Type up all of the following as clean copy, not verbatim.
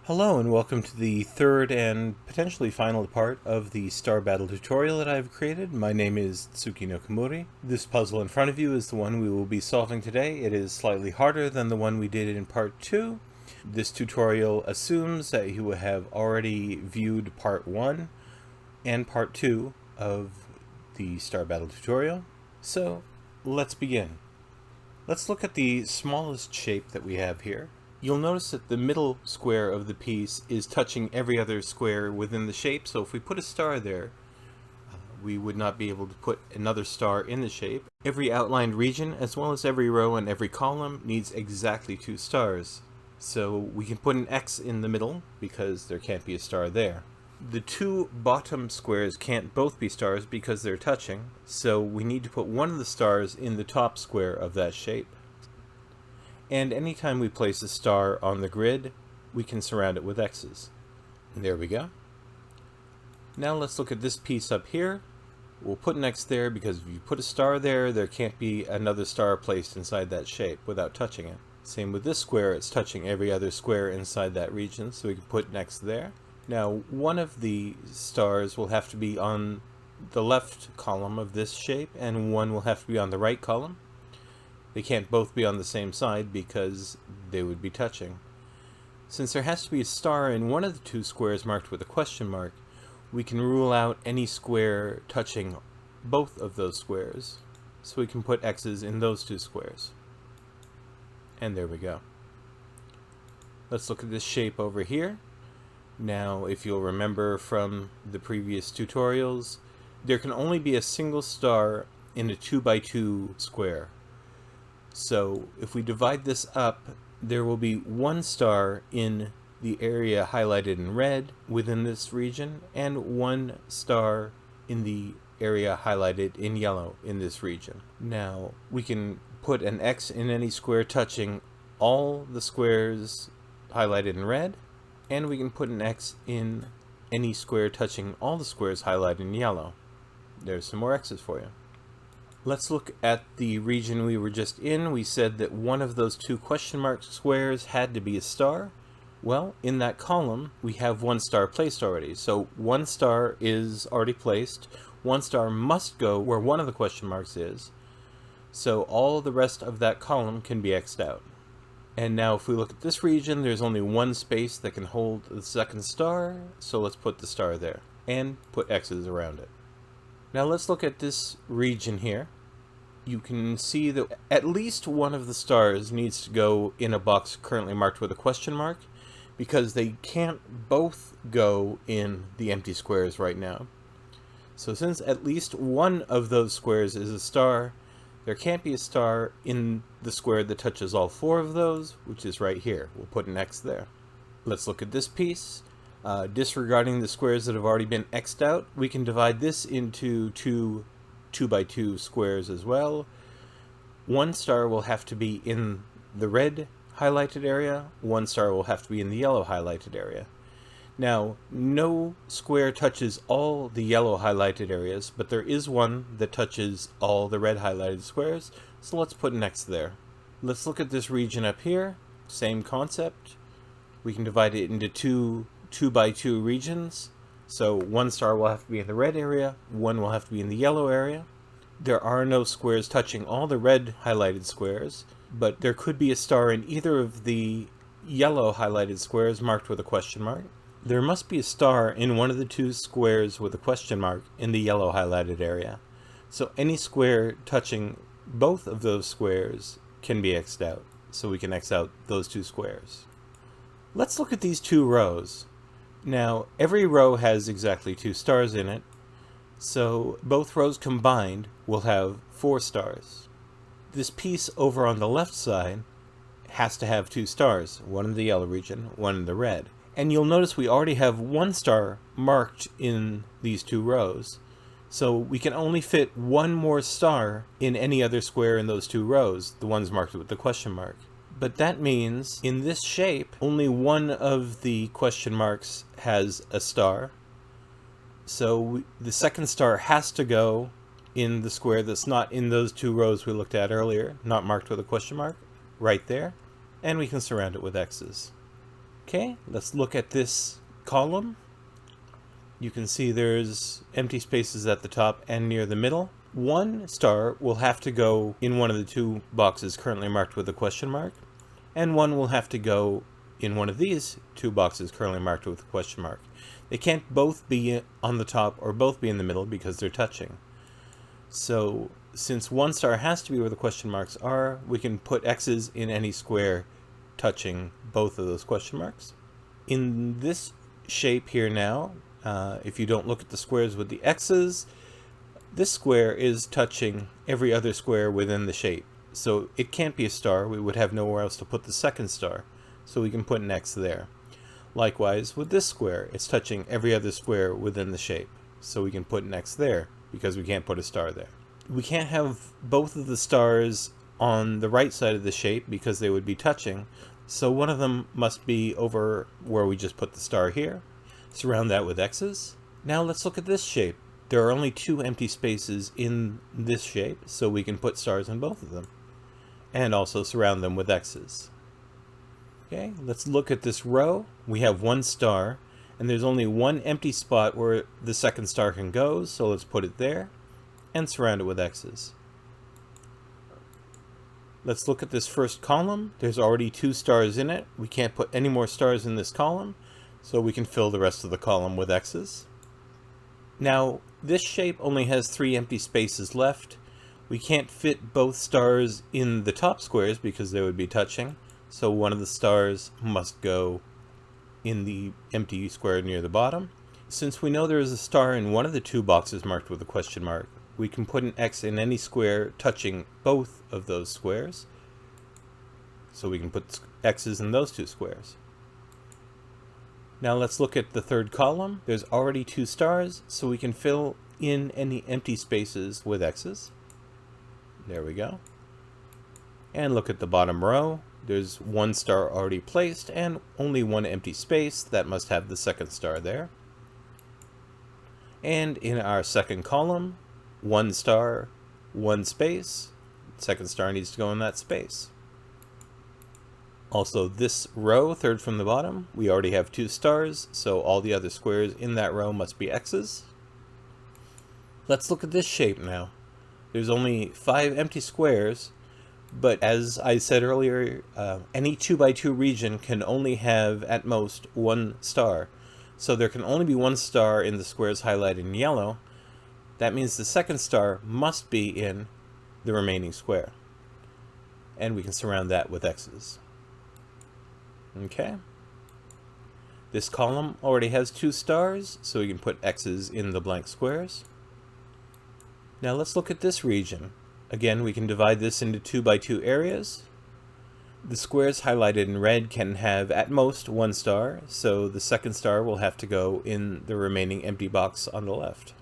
Hello and welcome to the third and potentially final part of the Star Battle tutorial that I've created. My name is Tsuki Nakamori. This puzzle in front of you is the one we will be solving today. It is slightly harder than the one we did in part 2. This tutorial assumes that you have already viewed part 1 and part 2 of the Star Battle tutorial. So let's begin. Let's look at the smallest shape that we have here. You'll notice that the middle square of the piece is touching every other square within the shape, so if we put a star there, we would not be able to put another star in the shape. Every outlined region, as well as every row and every column, needs exactly 2 stars. So we can put an X in the middle, because there can't be a star there. The 2 bottom squares can't both be stars because they're touching, so we need to put one of the stars in the top square of that shape. And anytime we place a star on the grid, we can surround it with X's. And there we go. Now let's look at this piece up here. We'll put an X there because if you put a star there, there can't be another star placed inside that shape without touching it. Same with this square, it's touching every other square inside that region, so we can put an X there. Now, one of the stars will have to be on the left column of this shape, and one will have to be on the right column. They can't both be on the same side because they would be touching. Since there has to be a star in one of the 2 squares marked with a question mark, we can rule out any square touching both of those squares. So we can put X's in those 2 squares. And there we go. Let's look at this shape over here. Now, if you'll remember from the previous tutorials, there can only be a single star in a 2x2 square. So if we divide this up, there will be 1 star in the area highlighted in red within this region, and 1 star in the area highlighted in yellow in this region. Now, we can put an X in any square touching all the squares highlighted in red, and we can put an X in any square touching all the squares highlighted in yellow. There's some more X's for you. Let's look at the region we were just in. We said that one of those 2 question mark squares had to be a star. Well, in that column, we have 1 star placed already. So 1 star is already placed. 1 star must go where one of the question marks is. So all the rest of that column can be X'd out. And now if we look at this region, there's only 1 space that can hold the second star. So let's put the star there and put X's around it. Now let's look at this region here. You can see that at least one of the stars needs to go in a box currently marked with a question mark, because they can't both go in the empty squares right now. So since at least one of those squares is a star, there can't be a star in the square that touches all 4 of those, which is right here. We'll put an X there. Let's look at this piece. Disregarding the squares that have already been X'd out, we can divide this into 2 2x2 squares as well. 1 star will have to be in the red highlighted area, 1 star will have to be in the yellow highlighted area. Now, no square touches all the yellow highlighted areas, but there is one that touches all the red highlighted squares, so let's put an X there. Let's look at this region up here. Same concept. We can divide it into 2 2x2 regions. So 1 star will have to be in the red area, 1 will have to be in the yellow area. There are no squares touching all the red highlighted squares, but there could be a star in either of the yellow highlighted squares marked with a question mark. There must be a star in one of the 2 squares with a question mark in the yellow highlighted area. So any square touching both of those squares can be X'd out. So we can X out those 2 squares. Let's look at these 2 rows. Now, every row has exactly 2 stars in it, so both rows combined will have 4 stars. This piece over on the left side has to have 2 stars, one in the yellow region, one in the red. And you'll notice we already have 1 star marked in these 2 rows, so we can only fit 1 more star in any other square in those 2 rows, the ones marked with the question mark. But that means, in this shape, only one of the question marks has a star. So the second star has to go in the square that's not in those 2 rows we looked at earlier, not marked with a question mark, right there. And we can surround it with X's. Okay, let's look at this column. You can see there's empty spaces at the top and near the middle. One star will have to go in one of the two boxes currently marked with a question mark, and one will have to go in one of these two boxes currently marked with a question mark. They can't both be on the top or both be in the middle because they're touching. So since one star has to be where the question marks are, we can put X's in any square touching both of those question marks. In this shape here now, if you don't look at the squares with the X's, this square is touching every other square within the shape. So it can't be a star. We would have nowhere else to put the second star. So we can put an X there. Likewise with this square, it's touching every other square within the shape. So we can put an X there because we can't put a star there. We can't have both of the stars on the right side of the shape because they would be touching. So one of them must be over where we just put the star here. Surround that with X's. Now let's look at this shape. There are only two empty spaces in this shape, so we can put stars in both of them. And also surround them with X's. Okay, let's look at this row. We have one star, and there's only one empty spot where the second star can go, so let's put it there, and surround it with X's. Let's look at this first column. There's already two stars in it. We can't put any more stars in this column, so we can fill the rest of the column with X's. Now, this shape only has three empty spaces left. We can't fit both stars in the top squares because they would be touching, so one of the stars must go in the empty square near the bottom. Since we know there is a star in one of the two boxes marked with a question mark, we can put an X in any square touching both of those squares. So we can put X's in those two squares. Now let's look at the third column. There's already two stars, so we can fill in any empty spaces with X's. There we go. And look at the bottom row. There's one star already placed and only one empty space. That must have the second star there. And in our second column, one star, one space. Second star needs to go in that space. Also, this row, third from the bottom, we already have two stars, so all the other squares in that row must be X's. Let's look at this shape now. There's only 5 empty squares, but as I said earlier, any 2x2 region can only have at most one star. So there can only be one star in the squares highlighted in yellow. That means the second star must be in the remaining square. And we can surround that with X's. Okay. This column already has 2 stars, so we can put X's in the blank squares. Now let's look at this region. Again, we can divide this into 2x2 areas. The squares highlighted in red can have at most one star, so the second star will have to go in the remaining empty box on the left.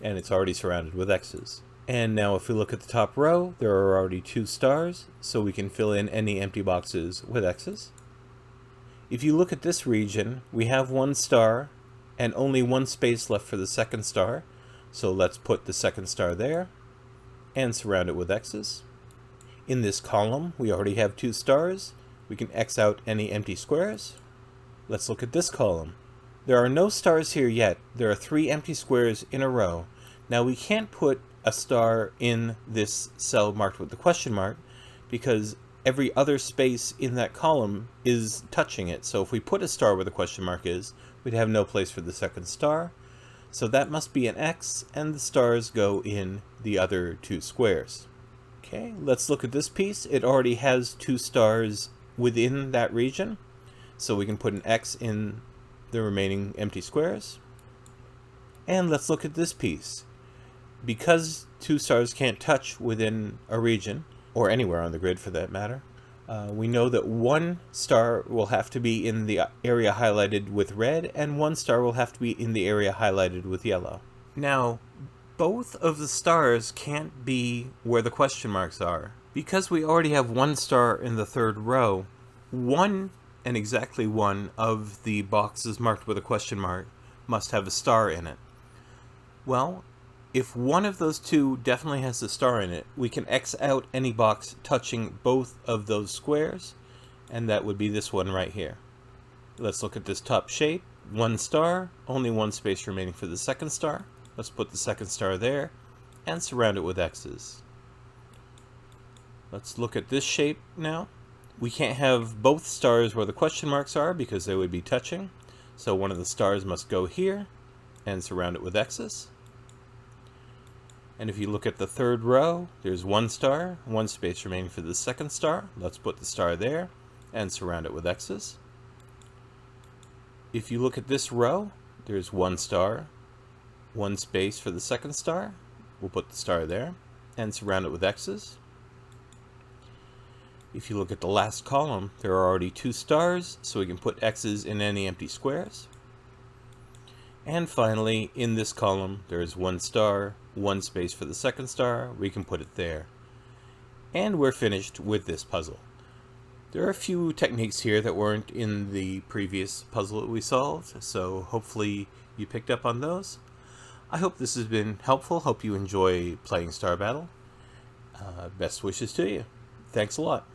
And it's already surrounded with X's. And now if we look at the top row, there are already 2 stars, so we can fill in any empty boxes with X's. If you look at this region, we have one star and only one space left for the second star. So let's put the second star there and surround it with X's. In this column, we already have 2 stars. We can X out any empty squares. Let's look at this column. There are no stars here yet. There are 3 empty squares in a row. Now we can't put a star in this cell marked with the question mark because every other space in that column is touching it. So if we put a star where the question mark is, we'd have no place for the second star. So that must be an X, and the stars go in the other 2 squares. Okay, let's look at this piece. It already has 2 stars within that region, so we can put an X in the remaining empty squares. And let's look at this piece. Because 2 stars can't touch within a region, or anywhere on the grid for that matter, we know that 1 star will have to be in the area highlighted with red, and 1 star will have to be in the area highlighted with yellow. Now, both of the stars can't be where the question marks are. Because we already have 1 star in the third row, one and exactly one of the boxes marked with a question mark must have a star in it. Well, if one of those 2 definitely has a star in it, we can X out any box touching both of those squares, and that would be this one right here. Let's look at this top shape. 1 star, only 1 space remaining for the second star. Let's put the second star there and surround it with X's. Let's look at this shape now. We can't have both stars where the question marks are because they would be touching. So one of the stars must go here and surround it with X's. And if you look at the third row, there's 1 star, 1 space remaining for the second star. Let's put the star there and surround it with X's. If you look at this row, there's 1 star, 1 space for the second star. We'll put the star there and surround it with X's. If you look at the last column, there are already 2 stars, so we can put X's in any empty squares. And finally, in this column, there is 1 star, 1 space for the second star. We can put it there. And we're finished with this puzzle. There are a few techniques here that weren't in the previous puzzle that we solved, so hopefully you picked up on those. I hope this has been helpful. Hope you enjoy playing Star Battle. Best wishes to you. Thanks a lot.